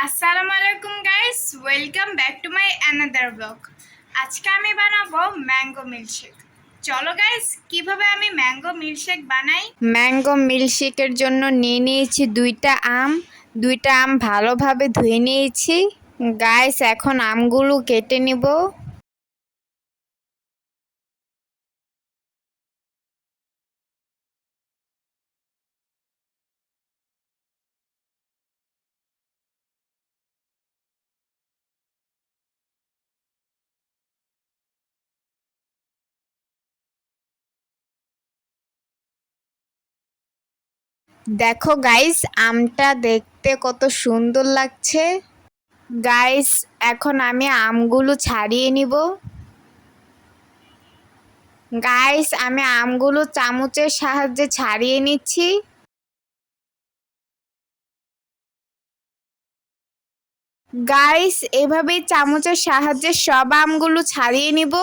আসসালামু আলাইকুম guys, welcome back to my another blog. আজকে আমি বানাবো ম্যাঙ্গো মিল্কশেক। চলো গাইস, কিভাবে আমি ম্যাঙ্গো মিল্কশেক বানাই। ম্যাঙ্গো মিল্কশেকের জন্য নিয়ে নিয়েছি দুইটা আম ভালোভাবে ধুয়ে নিয়েছি। গাইস, এখন আমগুলো কেটে নিব। দেখো গাইস, আমটা দেখতে কত সুন্দর লাগছে। গাইস, এখন আমি আমগুলো ছাড়িয়ে নিব। গাইস, আমি আমগুলো চামচের সাহায্যে ছাড়িয়ে নিচ্ছি। গাইস, এভাবেই চামচের সাহায্যে সব আমগুলো ছাড়িয়ে নিব।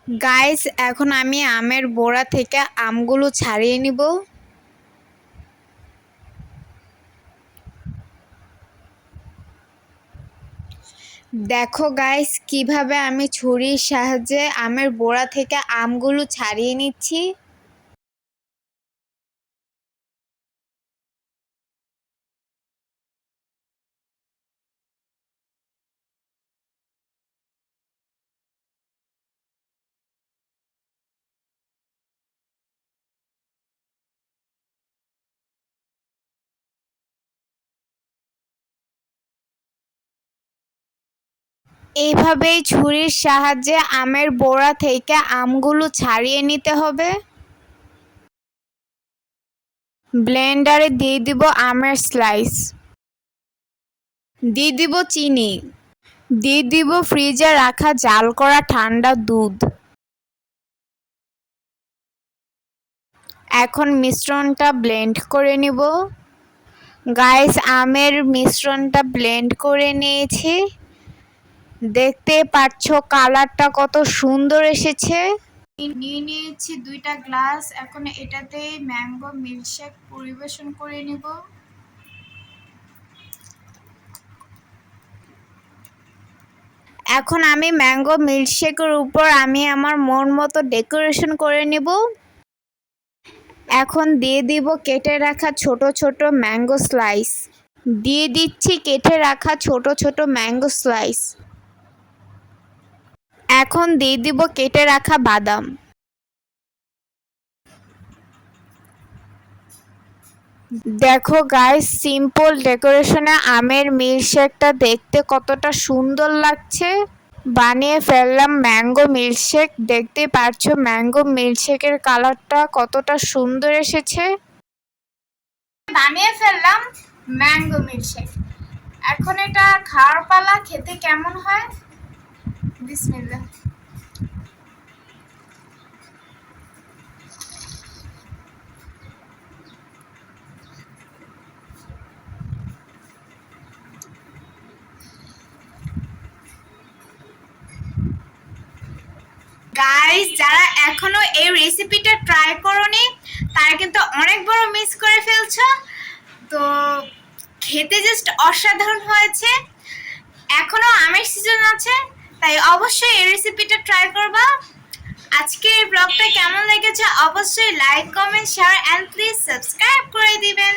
গাইস, এখন আমি আমের বোড়া থেকে আমগুলো ছাড়িয়ে নিব। দেখো গাইস, কিভাবে আমি ছুরির সাহায্যে আমের বোড়া থেকে আমগুলো ছাড়িয়ে নিচ্ছি। এইভাবেই ছুরির সাহায্যে আমের বোড়া থেকে আমগুলো ছাড়িয়ে নিতে হবে। ব্লেন্ডারে দিয়ে দিব আমের স্লাইস, দিয়ে দিব চিনি, দিয়ে দিব ফ্রিজে রাখা জাল করা ঠান্ডা দুধ। এখন মিশ্রণটা ব্লেন্ড করে নিব। গাইস, আমের মিশ্রণটা ব্লেন্ড করে নিয়েছি। দেখতে পাচ্ছ কালারটা কত সুন্দর এসেছে। নিয়ে নিয়েছি 2টা গ্লাস। এখন এটাতে ম্যাঙ্গো মিল্কশেক পরিবেশন করে নিব। এখন আমি ম্যাঙ্গো মিল্কশেকের উপর আমি আমার মন মতো ডেকোরেশন করে নিব। এখন দিয়ে দিব কেটে রাখা ছোট ছোট ম্যাঙ্গো স্লাইস। দিয়ে দিচ্ছি কেটে রাখা ছোট ছোট ম্যাঙ্গো স্লাইস। এখন দিয়ে দিব কেটে রাখা বাদাম। দেখো গাইস, সিম্পল ডেকোরেশনে আমের মিল্কশেকটা দেখতে কতটা সুন্দর লাগছে। বানিয়ে ফেললাম ম্যাঙ্গো মিল্কশেক। দেখতে পাচ্ছো ম্যাঙ্গো মিল্কশেকের কালারটা কতটা সুন্দর এসেছে। বানিয়ে ফেললাম ম্যাঙ্গো মিল্কশেক। এখন এটা খাওয়ার পালা। খেতে কেমন হয়? বিসমিল্লাহ। গাইস, যারা এখনো এই রেসিপিটা ট্রাই করোনি তারা কিন্তু অনেক বড় মিস করে ফেলছো। তো খেতে জাস্ট অসাধারণ হয়েছে। এখনো আমের সিজন আছে, তাই অবশ্যই এই রেসিপিটা ট্রাই করবা। আজকের এই ব্লগটা কেমন লেগেছে অবশ্যই like, comment, share and please subscribe করে দিবেন।